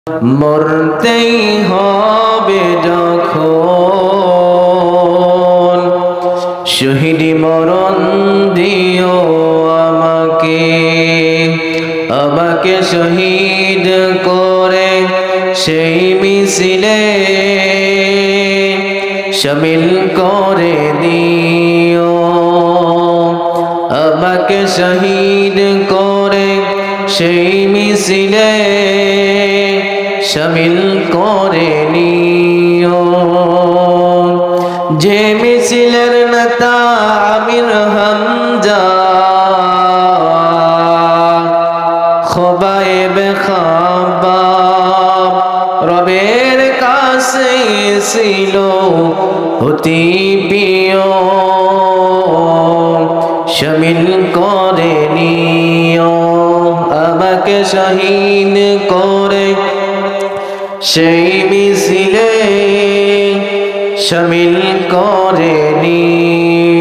মরতেই হবে যখন, শহীদি মরণ দিও আমাকে। আমাকে শহীদ করে সেই মিছিলে শামিল করে দিও। আমাকে শহীদ করে সেই মিছিলে শামিল করে নিও। যে মিছিলের নেতা আমির হামজা, খোবায়েবে খাব্বাব রবের কাছে ছিল অতি প্রিয়, শামিল করে নিও। আমাকে শহীদ করে সেই মিছিলে শামিল করে নিও।